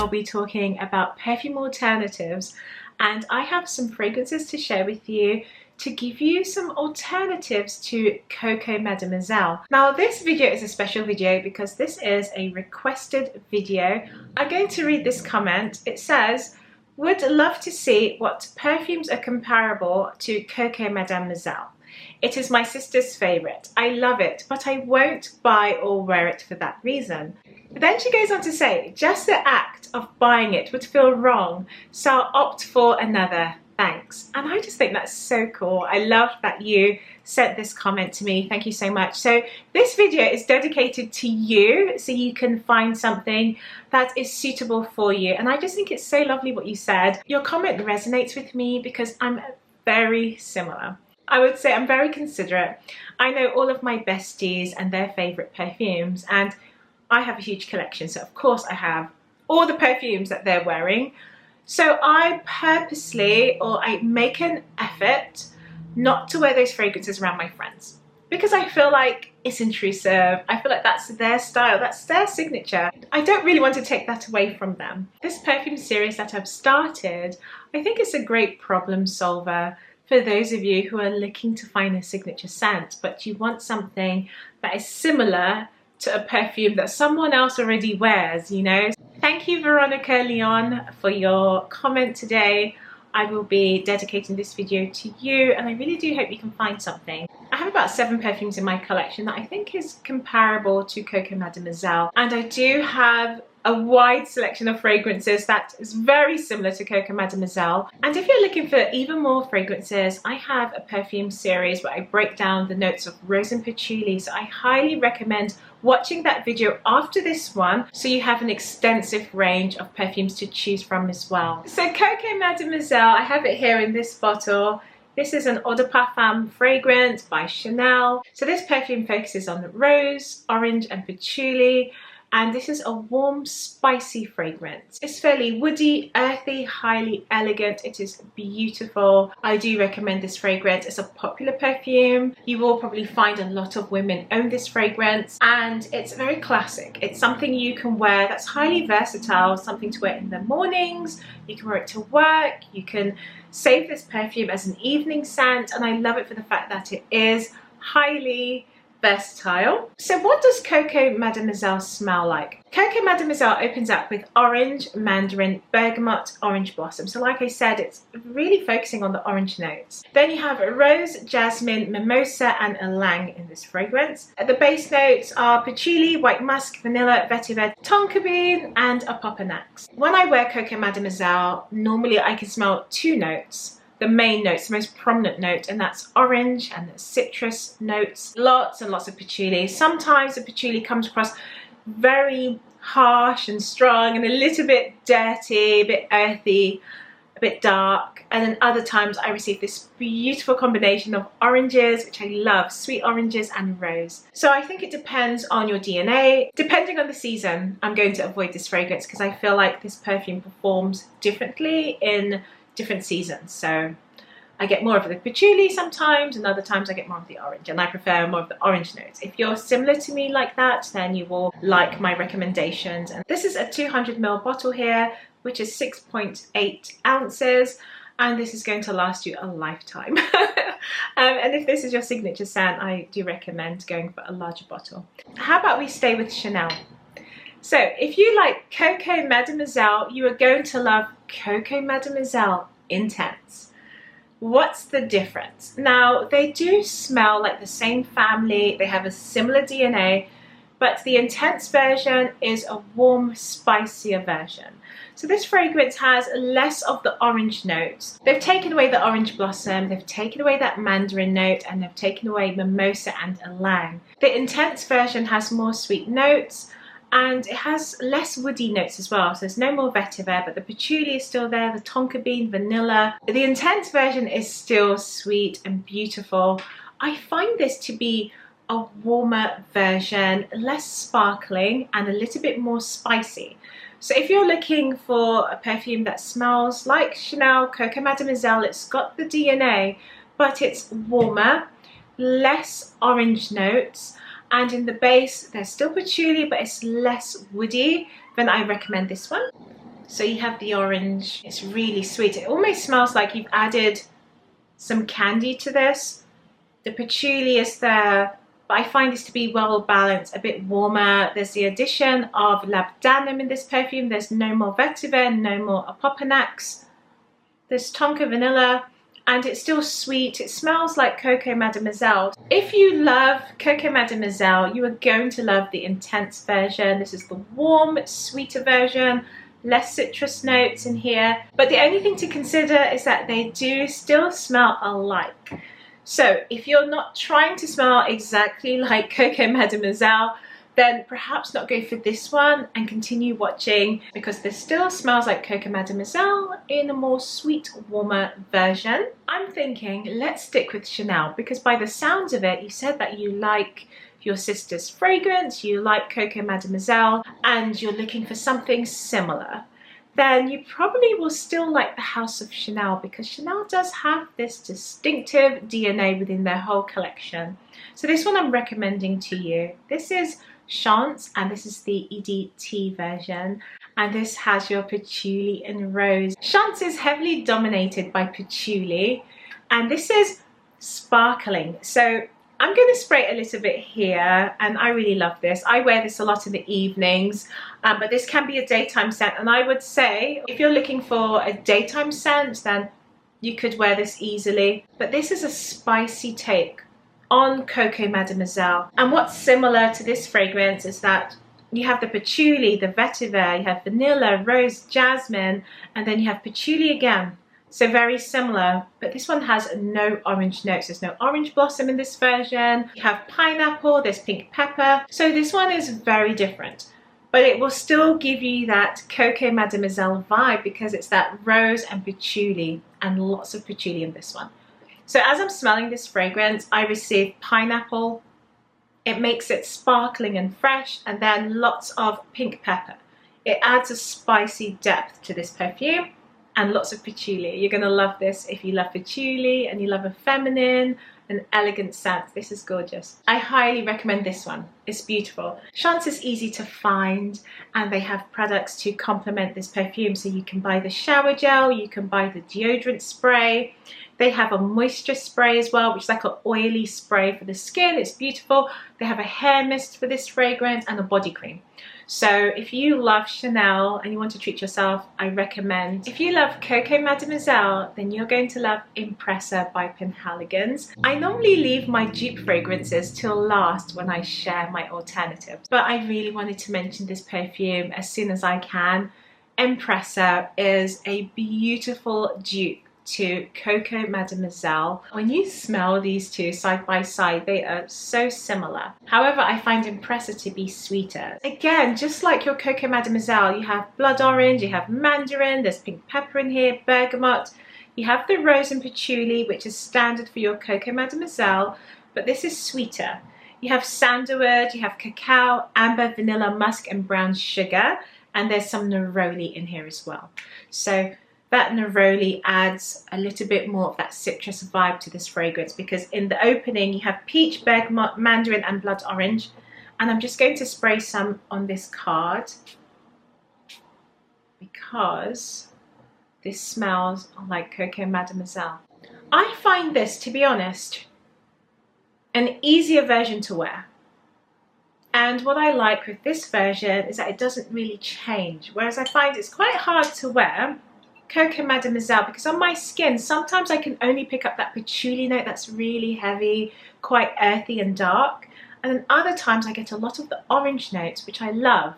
I'll be talking about perfume alternatives, and I have some fragrances to share with you to give you some alternatives to COCO Mademoiselle. Now this video is a special video because this is a requested video. I'm going to read this comment. It says, would love to see what perfumes are comparable to COCO Mademoiselle. It is my sister's favourite. I love it, but I won't buy or wear it for that reason. But then she goes on to say, just the act of buying it would feel wrong, so I'll opt for another. Thanks. And I just think that's so cool. I love that you sent this comment to me. Thank you so much. So this video is dedicated to you so you can find something that is suitable for you. And I just think it's so lovely what you said. Your comment resonates with me because I'm very similar. I would say I'm very considerate. I know all of my besties and their favourite perfumes, and I have a huge collection. So of course I have all the perfumes that they're wearing. So I purposely, or I make an effort not to wear those fragrances around my friends because I feel like it's intrusive. I feel like that's their style, that's their signature. I don't really want to take that away from them. This perfume series that I've started, I think it's a great problem solver for those of you who are looking to find a signature scent, but you want something that is similar to a perfume that someone else already wears, you know. Thank you, Veronica Leon, for your comment today. I will be dedicating this video to you, and I really do hope you can find something. I have about 7 perfumes in my collection that I think is comparable to COCO Mademoiselle, and I do have a wide selection of fragrances that is very similar to COCO Mademoiselle. And if you're looking for even more fragrances, I have a perfume series where I break down the notes of rose and patchouli, so I highly recommend watching that video after this one so you have an extensive range of perfumes to choose from as well. So COCO Mademoiselle, I have it here in this bottle. This is an Eau de Parfum fragrance by Chanel. So this perfume focuses on the rose, orange and patchouli. And this is a warm, spicy fragrance. It's fairly woody, earthy, highly elegant. It is beautiful. I do recommend this fragrance. It's a popular perfume. You will probably find a lot of women own this fragrance, and it's very classic. It's something you can wear that's highly versatile, something to wear in the mornings. You can wear it to work. You can save this perfume as an evening scent, and I love it for the fact that it is highly versatile. So what does COCO Mademoiselle smell like? COCO Mademoiselle opens up with orange, mandarin, bergamot, orange blossom. So like I said, it's really focusing on the orange notes. Then you have rose, jasmine, mimosa and ylang in this fragrance. The base notes are patchouli, white musk, vanilla, vetiver, tonka bean and opoponax. When I wear COCO Mademoiselle, normally I can smell 2 notes. The main notes, the most prominent note, and that's orange and the citrus notes. Lots and lots of patchouli. Sometimes the patchouli comes across very harsh and strong and a little bit dirty, a bit earthy, a bit dark. And then other times I receive this beautiful combination of oranges, which I love, sweet oranges and rose. So I think it depends on your DNA. Depending on the season, I'm going to avoid this fragrance because I feel like this perfume performs differently in different seasons. So I get more of the patchouli sometimes, and other times I get more of the orange, and I prefer more of the orange notes. If you're similar to me like that, then you will like my recommendations. And this is a 200 ml bottle here, which is 6.8 ounces, and this is going to last you a lifetime. And if this is your signature scent, I do recommend going for a larger bottle. How about we stay with Chanel? So if you like COCO Mademoiselle, you are going to love COCO Mademoiselle Intense. What's the difference? Now, they do smell like the same family. They have a similar DNA, but the Intense version is a warm, spicier version. So this fragrance has less of the orange notes. They've taken away the orange blossom, they've taken away that mandarin note, and they've taken away mimosa and ylang. The Intense version has more sweet notes, and it has less woody notes as well. So there's no more vetiver, but the patchouli is still there, the tonka bean, vanilla. The Intense version is still sweet and beautiful. I find this to be a warmer version, less sparkling and a little bit more spicy. So if you're looking for a perfume that smells like Chanel COCO Mademoiselle, it's got the DNA, but it's warmer, less orange notes, and in the base there's still patchouli but it's less woody, then I recommend this one. So you have the orange, it's really sweet. It almost smells like you've added some candy to this. The patchouli is there, but I find this to be well balanced, a bit warmer. There's the addition of labdanum in this perfume. There's no more vetiver, no more opoponax. There's tonka vanilla, and it's still sweet. It smells like Coco Mademoiselle. If you love Coco Mademoiselle, you are going to love the intense version. This is the warm, sweeter version. Less citrus notes in here. But the only thing to consider is that they do still smell alike. So if you're not trying to smell exactly like Coco Mademoiselle, then perhaps not go for this one and continue watching, because this still smells like Coco Mademoiselle in a more sweet, warmer version. I'm thinking let's stick with Chanel, because by the sounds of it, you said that you like your sister's fragrance, you like Coco Mademoiselle, and you're looking for something similar. Then you probably will still like the House of Chanel, because Chanel does have this distinctive DNA within their whole collection. So this one I'm recommending to you. This is Chance, and this is the EDT version, and this has your patchouli and rose. Chance is heavily dominated by patchouli, and this is sparkling. So I'm going to spray it a little bit here, and I really love this. I wear this a lot in the evenings, but this can be a daytime scent, and I would say if you're looking for a daytime scent, then you could wear this easily. But this is a spicy take on Coco Mademoiselle, and what's similar to this fragrance is that you have the patchouli, the vetiver, you have vanilla, rose, jasmine, and then you have patchouli again. So very similar, but this one has no orange notes. There's no orange blossom in this version. You have pineapple, there's pink pepper. So this one is very different, but it will still give you that Coco Mademoiselle vibe, because it's that rose and patchouli, and lots of patchouli in this one. So as I'm smelling this fragrance, I receive pineapple. It makes it sparkling and fresh, and then lots of pink pepper. It adds a spicy depth to this perfume, and lots of patchouli. You're going to love this if you love patchouli and you love a feminine and elegant scent. This is gorgeous. I highly recommend this one. It's beautiful. Chance is easy to find, and they have products to complement this perfume. So you can buy the shower gel, you can buy the deodorant spray. They have a moisture spray as well, which is like an oily spray for the skin. It's beautiful. They have a hair mist for this fragrance, and a body cream. So if you love Chanel and you want to treat yourself, I recommend. If you love Coco Mademoiselle, then you're going to love Empressa by Penhaligon. I normally leave my dupe fragrances till last when I share my alternatives, but I really wanted to mention this perfume as soon as I can. Empressa is a beautiful dupe to Coco Mademoiselle. When you smell these two side by side, they are so similar. However, I find Empressa to be sweeter. Again, just like your Coco Mademoiselle, you have blood orange, you have mandarin, there's pink pepper in here, bergamot. You have the rose and patchouli, which is standard for your Coco Mademoiselle, but this is sweeter. You have sandalwood, you have cacao, amber, vanilla, musk, and brown sugar, and there's some neroli in here as well. So that neroli adds a little bit more of that citrus vibe to this fragrance, because in the opening you have peach, bergamot, mandarin, and blood orange. And I'm just going to spray some on this card, because this smells like Coco Mademoiselle. I find this, to be honest, an easier version to wear. And what I like with this version is that it doesn't really change, whereas I find it's quite hard to wear Coco Mademoiselle, because on my skin sometimes I can only pick up that patchouli note that's really heavy, quite earthy and dark, and then other times I get a lot of the orange notes, which I love,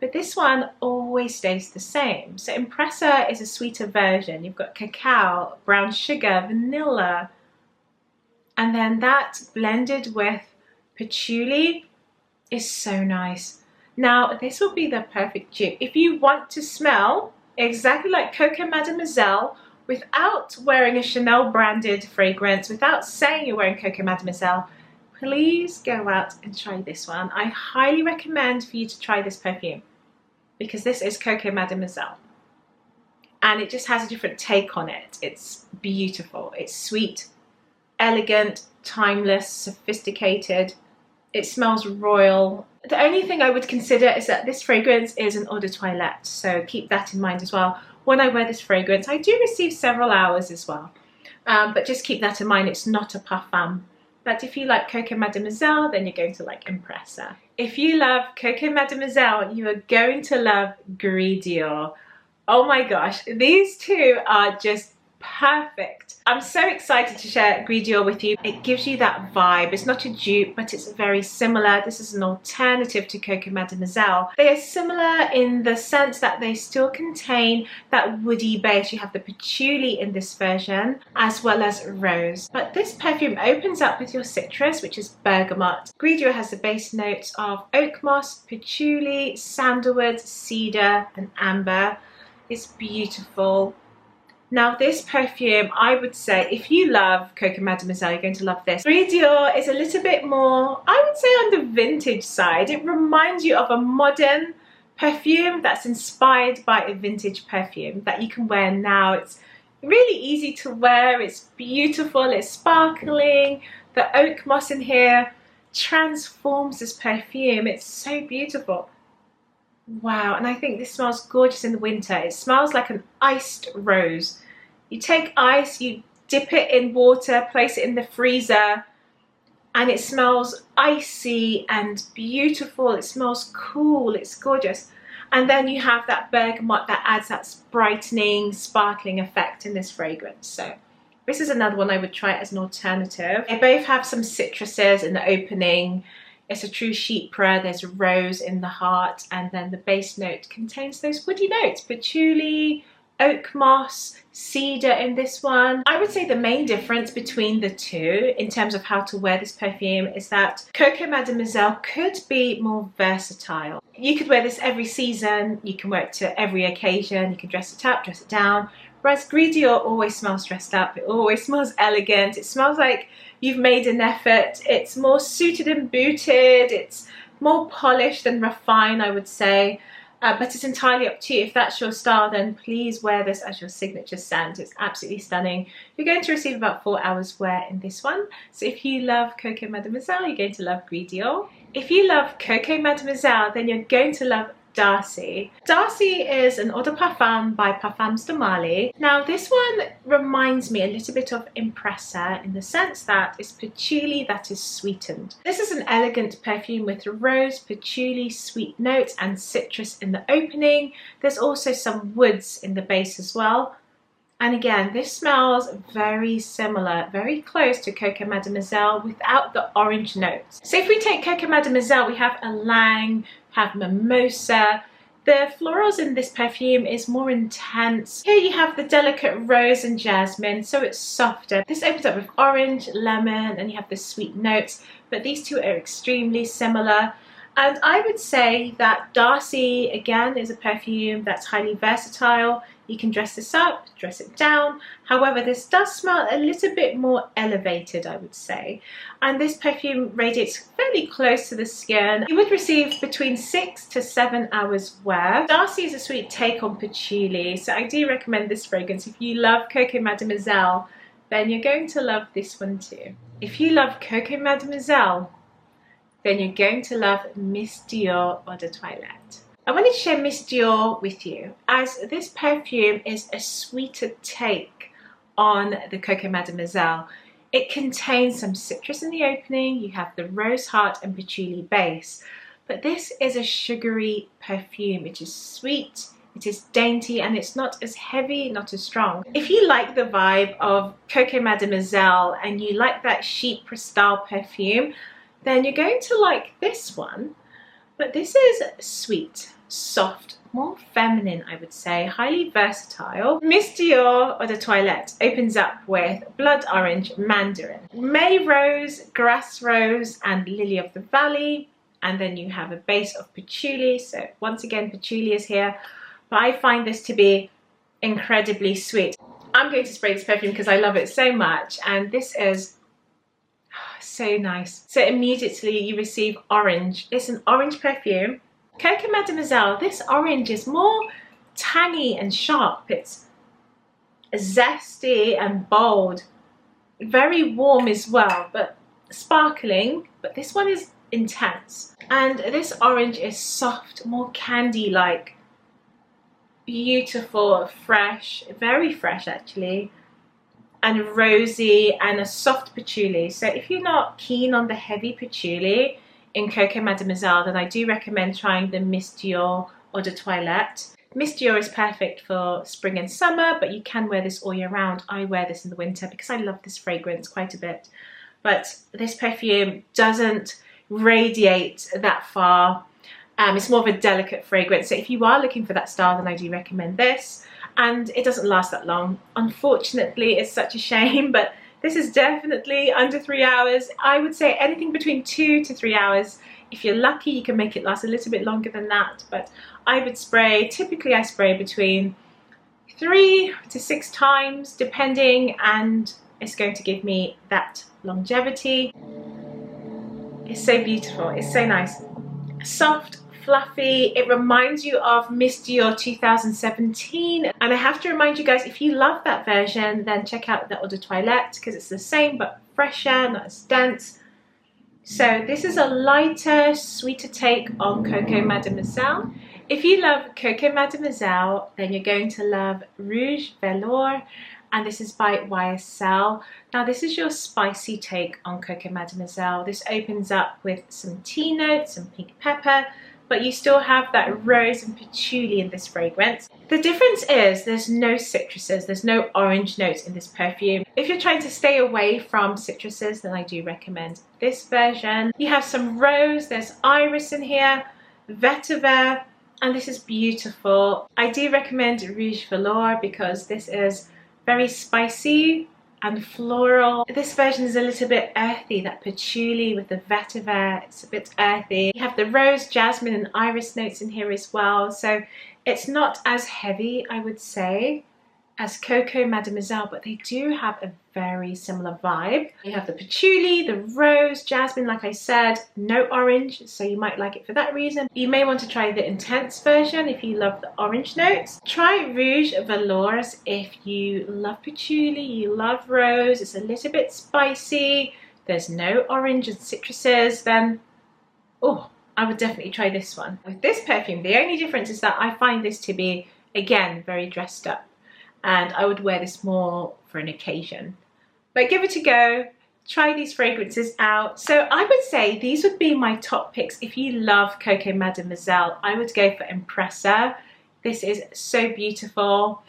but this one always stays the same. So Empressa is a sweeter version. You've got cacao, brown sugar, vanilla, and then that blended with patchouli is so nice. Now this will be the perfect dupe if you want to smell exactly like Coco Mademoiselle without wearing a Chanel branded fragrance, without saying you're wearing Coco Mademoiselle. Please go out and try this one. I highly recommend for you to try this perfume, because this is Coco Mademoiselle and it just has a different take on it. It's beautiful, it's sweet, elegant, timeless, sophisticated. It smells royal. The only thing I would consider is that this fragrance is an eau de toilette, so keep that in mind as well. When I wear this fragrance, I do receive several hours as well, but just keep that in mind, it's not a parfum. But if you like COCO Mademoiselle, then you're going to like Empressa. If you love COCO Mademoiselle, you are going to love Gris Dior. Oh my gosh, these two are just perfect. I'm so excited to share Gris Dior with you. It gives you that vibe. It's not a dupe, but it's very similar. This is an alternative to COCO Mademoiselle. They are similar in the sense that they still contain that woody base. You have the patchouli in this version, as well as rose. But this perfume opens up with your citrus, which is bergamot. Gris Dior has the base notes of oak moss, patchouli, sandalwood, cedar, and amber. It's beautiful. Now this perfume, I would say, if you love COCO Mademoiselle, you're going to love this. Gris Dior is a little bit more, I would say, on the vintage side. It reminds you of a modern perfume that's inspired by a vintage perfume that you can wear now. It's really easy to wear, it's beautiful, it's sparkling. The oak moss in here transforms this perfume. It's so beautiful. Wow, and I think this smells gorgeous in the winter. It smells like an iced rose. You take ice, you dip it in water, place it in the freezer, and it smells icy and beautiful. It smells cool, it's gorgeous. And then you have that bergamot that adds that brightening, sparkling effect in this fragrance. So this is another one I would try as an alternative. They both have some citruses in the opening. It's a true chypre, there's rose in the heart, and then the base note contains those woody notes, patchouli, oak moss, cedar in this one. I would say the main difference between the two in terms of how to wear this perfume is that COCO Mademoiselle could be more versatile. You could wear this every season, you can wear it to every occasion, you can dress it up, dress it down. Whereas Gris Dior always smells dressed up, it always smells elegant, it smells like you've made an effort, it's more suited and booted, it's more polished and refined, I would say. But it's entirely up to you. If that's your style, then please wear this as your signature scent. It's absolutely stunning. You're going to receive about 4 hours wear in this one. So if you love COCO Mademoiselle, you're going to love Gris Dior. If you love COCO Mademoiselle, then you're going to love Darcy. Darcy is an eau de parfum by Parfums de Mali. Now this one reminds me a little bit of Empressa in the sense that it's patchouli that is sweetened. This is an elegant perfume with rose, patchouli, sweet notes and citrus in the opening. There's also some woods in the base as well. And again, this smells very similar, very close to COCO Mademoiselle without the orange notes. So if we take COCO Mademoiselle, we have ylang, have mimosa. The florals in this perfume is more intense. Here you have the delicate rose and jasmine, so it's softer. This opens up with orange, lemon, and you have the sweet notes, but these two are extremely similar. And I would say that Darcy, again, is a perfume that's highly versatile. You can dress this up, dress it down. However, this does smell a little bit more elevated, I would say. And this perfume radiates fairly close to the skin. You would receive between 6 to 7 hours wear. Darcy is a sweet take on patchouli, so I do recommend this fragrance. If you love COCO Mademoiselle, then you're going to love this one too. If you love COCO Mademoiselle, then you're going to love Miss Dior Eau de Toilette. I wanted to share Miss Dior with you as this perfume is a sweeter take on the COCO Mademoiselle. It contains some citrus in the opening, you have the rose heart and patchouli base, but this is a sugary perfume. It is sweet, it is dainty, and it's not as heavy, not as strong. If you like the vibe of COCO Mademoiselle and you like that chypre style perfume, then you're going to like this one. But this is sweet, soft, more feminine, I would say, highly versatile. Miss Dior Eau de Toilette opens up with blood orange, mandarin, May rose, grass rose, and lily of the valley. And then you have a base of patchouli. So once again, patchouli is here. But I find this to be incredibly sweet. I'm going to spray this perfume because I love it so much. And this is so nice. So immediately you receive orange. It's an orange perfume. COCO Mademoiselle, this orange is more tangy and sharp. It's zesty and bold. Very warm as well, but sparkling. But this one is intense. And this orange is soft, more candy-like, beautiful, fresh, very fresh actually, and rosy, and a soft patchouli. So if you're not keen on the heavy patchouli in Coco Mademoiselle, then I do recommend trying the Miss Dior Eau de Toilette. Miss Dior is perfect for spring and summer, but you can wear this all year round. I wear this in the winter because I love this fragrance quite a bit. But this perfume doesn't radiate that far. It's more of a delicate fragrance. So if you are looking for that style, then I do recommend this. And it doesn't last that long. Unfortunately, it's such a shame, but this is definitely under 3 hours. I would say anything between 2 to 3 hours. If you're lucky, you can make it last a little bit longer than that, but I would spray, typically I spray between 3 to 6 times depending, and it's going to give me that longevity. It's so beautiful, it's so nice. Soft, fluffy, it reminds you of Miss Dior 2017, and I have to remind you guys, if you love that version, then check out the Eau de Toilette because it's the same but fresher, not as dense. So this is a lighter, sweeter take on Coco Mademoiselle. If you love Coco Mademoiselle, then you're going to love Rouge Velours, and this is by YSL. Now this is your spicy take on Coco Mademoiselle. This opens up with some tea notes, some pink pepper, but you still have that rose and patchouli in this fragrance. The difference is there's no citruses, there's no orange notes in this perfume. If you're trying to stay away from citruses, then I do recommend this version. You have some rose, there's iris in here, vetiver, and this is beautiful. I do recommend Rouge Velours because this is very spicy and floral. This version is a little bit earthy, that patchouli with the vetiver, it's a bit earthy. You have the rose, jasmine and iris notes in here as well, so it's not as heavy, I would say, as Coco Mademoiselle, but they do have a very similar vibe. You have the patchouli, the rose, jasmine, like I said, no orange, so you might like it for that reason. You may want to try the intense version if you love the orange notes. Try Rouge Velours if you love patchouli, you love rose, it's a little bit spicy, there's no orange and citruses, then oh, I would definitely try this one. With this perfume, the only difference is that I find this to be, again, very dressed up, and I would wear this more for an occasion. But give it a go, try these fragrances out. So I would say these would be my top picks. If you love Coco Mademoiselle, I would go for Empressa. This is so beautiful.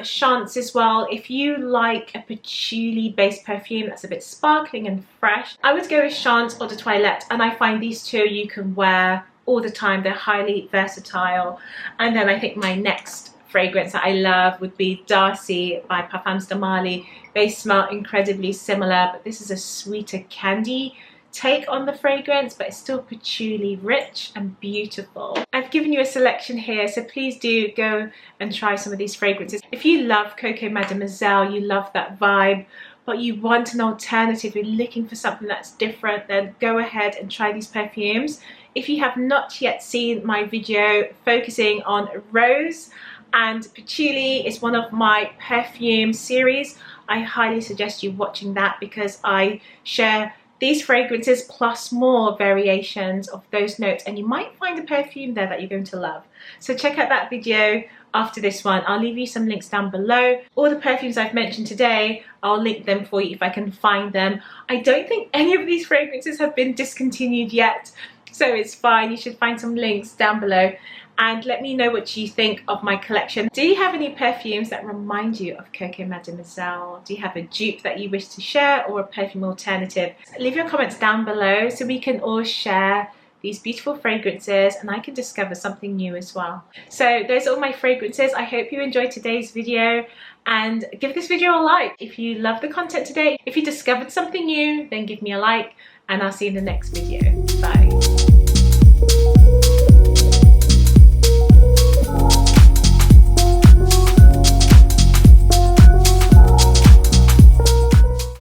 Chance as well. If you like a patchouli based perfume that's a bit sparkling and fresh, I would go with Chance Eau de Toilette, and I find these two you can wear all the time. They're highly versatile. And then I think my next fragrance that I love would be Darcy by Parfums de Mali. They smell incredibly similar, but this is a sweeter candy take on the fragrance, but it's still patchouli rich and beautiful. I've given you a selection here, so please do go and try some of these fragrances. If you love Coco Mademoiselle, you love that vibe, but you want an alternative, you're looking for something that's different, then go ahead and try these perfumes. If you have not yet seen my video focusing on rose and patchouli, is one of my perfume series, I highly suggest you watching that because I share these fragrances plus more variations of those notes, and you might find a perfume there that you're going to love. So check out that video after this one. I'll leave you some links down below. All the perfumes I've mentioned today, I'll link them for you if I can find them. I don't think any of these fragrances have been discontinued yet, so it's fine. You should find some links down below. And let me know what you think of my collection. Do you have any perfumes that remind you of Coco Mademoiselle? Do you have a dupe that you wish to share, or a perfume alternative? Leave your comments down below so we can all share these beautiful fragrances and I can discover something new as well. So those are all my fragrances. I hope you enjoyed today's video, and give this video a like if you love the content today. If you discovered something new, then give me a like, and I'll see you in the next video.